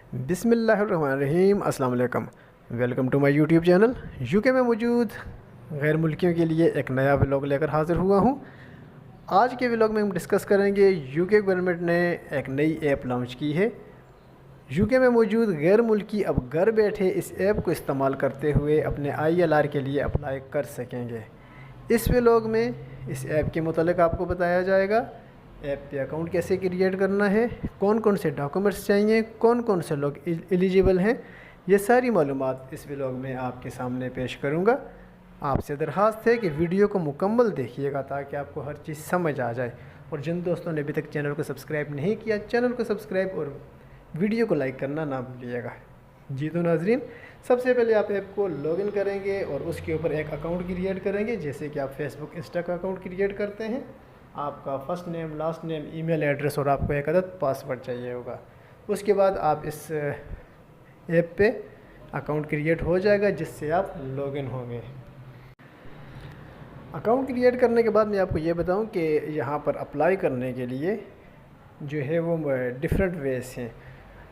बिस्मिल्लाहिर्रहमानिर्रहीम, अस्सलाम वालेकुम। Welcome to my YouTube channel. UK में मौजूद गैर मुल्कियों के लिए एक नया व्लॉग लेकर हाज़िर हुआ हूँ। आज के व्लॉग में हम डिस्कस करेंगे यूके गवर्नमेंट ने एक नई ऐप लॉन्च की है। यूके में मौजूद गैर मुल्की अब घर बैठे इस ऐप को इस्तेमाल करते हुए अपने ILR के लिए अप्लाई कर सकेंगे। इस व्लॉग में इस ऐप के मुतालिक आपको बताया जाएगा, ऐप पे अकाउंट कैसे क्रिएट करना है, कौन कौन से डॉक्यूमेंट्स चाहिए, कौन कौन से लोग एलिजिबल हैं। ये सारी मालूमात इस व्लॉग में आपके सामने पेश करूँगा। आपसे दरख्वास्त है कि वीडियो को मुकम्मल देखिएगा ताकि आपको हर चीज़ समझ आ जाए। और जिन दोस्तों ने अभी तक चैनल को सब्सक्राइब नहीं किया, चैनल को सब्सक्राइब और वीडियो को लाइक करना ना भूलिएगा। जी तो नाजरीन, सबसे पहले आप ऐप को लॉगिन करेंगे और उसके ऊपर एक अकाउंट क्रिएट करेंगे। जैसे कि आप फेसबुक, इंस्टा का अकाउंट क्रिएट करते हैं, आपका first name, last name, email address और आपको एक अदद पासवर्ड चाहिए होगा। उसके बाद आप इस ऐप पे अकाउंट क्रिएट हो जाएगा जिससे आप लॉगिन होंगे। अकाउंट क्रिएट करने के बाद मैं आपको ये बताऊं कि यहाँ पर अप्लाई करने के लिए जो है वो डिफरेंट वेज हैं,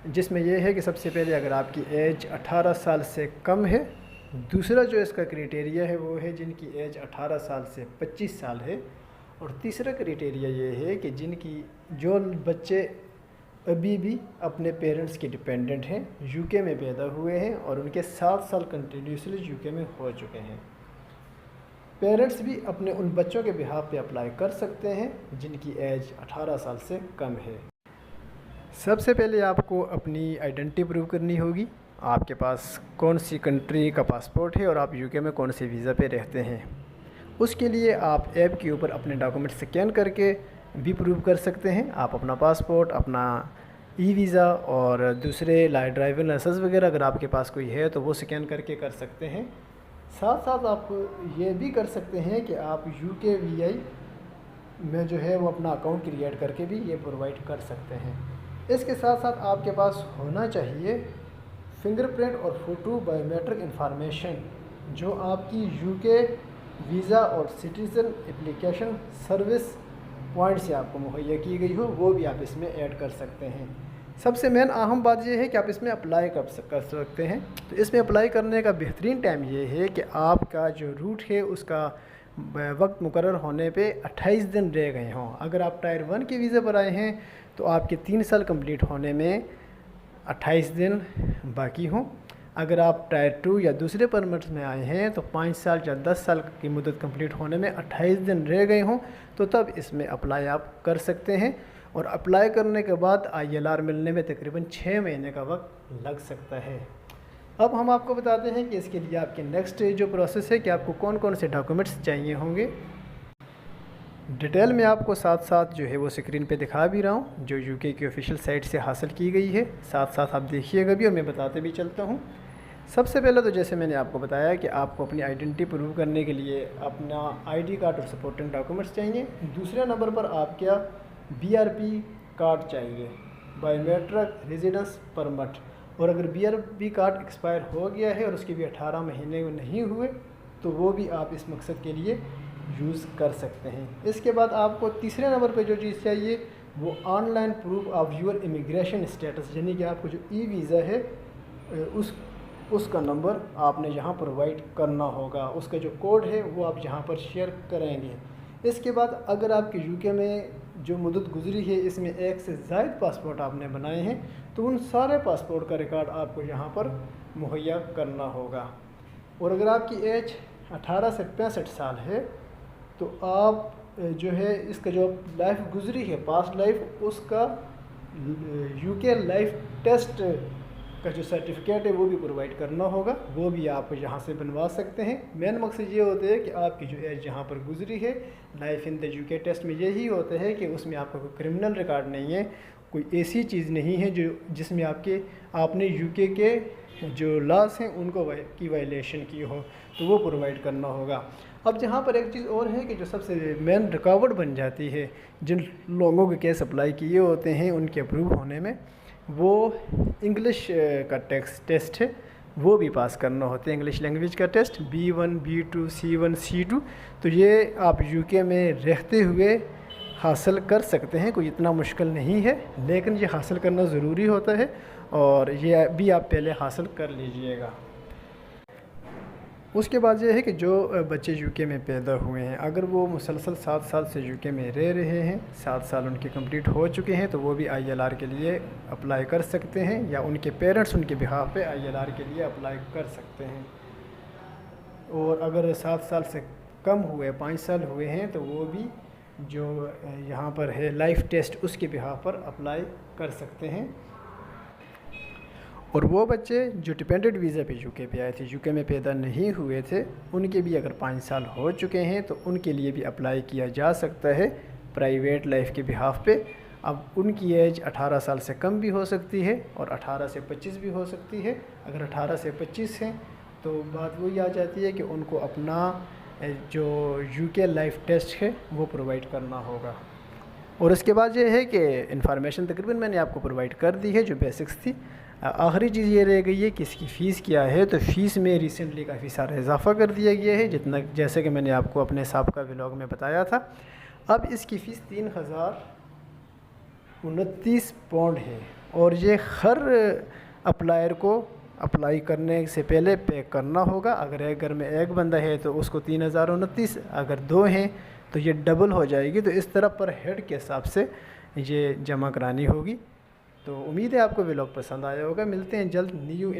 जिसमें यह है कि सबसे पहले अगर आपकी एज 18 साल से कम है। दूसरा जो इसका क्राइटेरिया है वो है जिनकी एज 18 साल से 25 साल है। और तीसरा क्राइटेरिया ये है कि जो बच्चे अभी भी अपने पेरेंट्स के डिपेंडेंट हैं, यूके में पैदा हुए हैं और उनके 7 साल कंटिन्यूसली यूके में हो चुके हैं। पेरेंट्स भी अपने उन बच्चों के बिहाफ पे अप्लाई कर सकते हैं जिनकी एज 18 साल से कम है। सबसे पहले आपको अपनी आइडेंटिटी प्रूव करनी होगी। आपके पास कौन सी कंट्री का पासपोर्ट है और आप यूके में कौन से वीज़ा पे रहते हैं। उसके लिए आप ऐप के ऊपर अपने डॉक्यूमेंट स्कैन करके भी प्रूव कर सकते हैं। आप अपना पासपोर्ट, अपना वीज़ा और दूसरे ड्राइविंग लाइसेंस वगैरह अगर आपके पास कोई है तो वो स्कैन करके कर सकते हैं। साथ साथ आप ये भी कर सकते हैं कि आप UKVI में जो है वो अपना अकाउंट क्रिएट करके भी ये प्रोवाइड कर सकते हैं। इसके साथ साथ आपके पास होना चाहिए फिंगरप्रिंट और फ़ोटो बायोमेट्रिक इंफॉर्मेशन जो आपकी यूके वीज़ा और सिटीज़न एप्लीकेशन सर्विस पॉइंट से आपको मुहैया की गई हो, वो भी आप इसमें ऐड कर सकते हैं। सबसे मेन अहम बात यह है कि आप इसमें अप्लाई कर सकते हैं। तो इसमें अप्लाई करने का बेहतरीन टाइम ये है कि आपका जो रूट है उसका वक्त मुकर्रर होने पे 28 दिन रह गए हों। अगर आप टायर 1 के वीज़ा पर आए हैं तो आपके 3 साल कंप्लीट होने में 28 दिन बाकी हों। अगर आप टायर 2 या दूसरे परमिट्स में आए हैं तो 5 साल या 10 साल की मुद्दत कंप्लीट होने में 28 दिन रह गए हों, तो तब इसमें अप्लाई आप कर सकते हैं। और अप्लाई करने के बाद ILR मिलने में तकरीबन 6 महीने का वक्त लग सकता है। अब हम आपको बताते हैं कि इसके लिए आपके नेक्स्ट जो प्रोसेस है कि आपको कौन कौन से डॉक्यूमेंट्स चाहिए होंगे। डिटेल में आपको साथ साथ जो है वो स्क्रीन पे दिखा भी रहा हूँ, जो यूके की ऑफिशियल साइट से हासिल की गई है। साथ साथ आप देखिएगा भी और मैं बताते भी चलता हूँ। सबसे पहले तो जैसे मैंने आपको बताया कि आपको अपनी आइडेंटिटी प्रूव करने के लिए अपना ID कार्ड और सपोर्टिंग डॉक्यूमेंट्स चाहिए। दूसरे नंबर पर आपका BRP कार्ड चाहिए, बायोमेट्रिक रेजिडेंस परमिट। और अगर BRP कार्ड एक्सपायर हो गया है और उसके भी 18 महीने नहीं हुए तो वो भी आप इस मकसद के लिए यूज़ कर सकते हैं। इसके बाद आपको तीसरे नंबर पे जो चीज़ चाहिए वो online proof of your immigration status, यानी कि आपको जो वीज़ा है उसका नंबर आपने यहाँ प्रोवाइड करना होगा। उसका जो कोड है वो आप यहाँ पर शेयर करेंगे। इसके बाद अगर आपके यूके में जो मुद्दत गुजरी है इसमें एक से ज़ायद पासपोर्ट आपने बनाए हैं तो उन सारे पासपोर्ट का रिकॉर्ड आपको यहाँ पर मुहैया करना होगा। और अगर आपकी एज 18 से 65 साल है तो आप जो है इसका जो लाइफ गुजरी है, पास्ट लाइफ, उसका यूके लाइफ टेस्ट का जो सर्टिफिकेट है वो भी प्रोवाइड करना होगा। वो भी आप यहाँ से बनवा सकते हैं। मेन मकसद ये होता है कि आपकी जो एज यहाँ पर गुजरी है life in the UK test में, यही होता है कि उसमें आपका कोई क्रिमिनल रिकॉर्ड नहीं है, कोई ऐसी चीज़ नहीं है जिसमें आपने यूके के जो लॉस हैं उनको की वायलेशन की हो, तो वो प्रोवाइड करना होगा। अब जहाँ पर एक चीज़ और है कि जो सबसे मेन रुकावट बन जाती है जिन लोगों के केस अप्लाई किए होते हैं उनके अप्रूव होने में, वो इंग्लिश का टेस्ट है, वो भी पास करना होता है। इंग्लिश लैंग्वेज का test B1, B2, C1, C2। तो ये आप यूके में रहते हुए हासिल कर सकते हैं, कोई इतना मुश्किल नहीं है, लेकिन ये हासिल करना ज़रूरी होता है और ये भी आप पहले हासिल कर लीजिएगा। उसके बाद ये है कि जो बच्चे यूके में पैदा हुए हैं, अगर वो मुसलसल 7 साल से यूके में रह रहे हैं, 7 साल उनके कंप्लीट हो चुके हैं, तो वो भी आईएलआर के लिए अप्लाई कर सकते हैं, या उनके पेरेंट्स उनके बिहाफ पे आईएलआर के लिए अप्लाई कर सकते हैं। और अगर 7 साल से कम हुए, 5 साल हुए हैं, तो वो भी जो यहाँ पर है लाइफ टेस्ट, उसके बिहाफ पर अप्लाई कर सकते हैं। और वो बच्चे जो डिपेंडेंट वीज़ा पे यूके पे आए थे, यूके में पैदा नहीं हुए थे, उनके भी अगर 5 साल हो चुके हैं तो उनके लिए भी अप्लाई किया जा सकता है प्राइवेट लाइफ के बिहाफ पे। अब उनकी एज 18 साल से कम भी हो सकती है और 18 से 25 भी हो सकती है। अगर 18 से 25 हैं तो बात वही आ जाती है कि उनको अपना जो यूके लाइफ टेस्ट है वो प्रोवाइड करना होगा। और इसके बाद ये है कि इन्फॉर्मेशन तकरीबन मैंने आपको प्रोवाइड कर दी है जो बेसिक्स थी। आखिरी चीज़ ये रह गई है कि इसकी फ़ीस क्या है। तो फ़ीस में रिसेंटली काफ़ी सारा इजाफ़ा कर दिया गया है, जितना जैसे कि मैंने आपको अपने साबिक़ा व्लॉग में बताया था। अब इसकी फ़ीस 3029 पाउंड है और ये हर अप्लायर को अप्लाई करने से पहले पे करना होगा। अगर एक घर में एक बंदा है तो उसको 3029, अगर 2 हैं तो ये डबल हो जाएगी। तो इस तरह पर हेड के हिसाब से ये जमा करानी होगी। तो उम्मीद है आपको व्लॉग पसंद आया होगा। मिलते हैं जल्द न्यू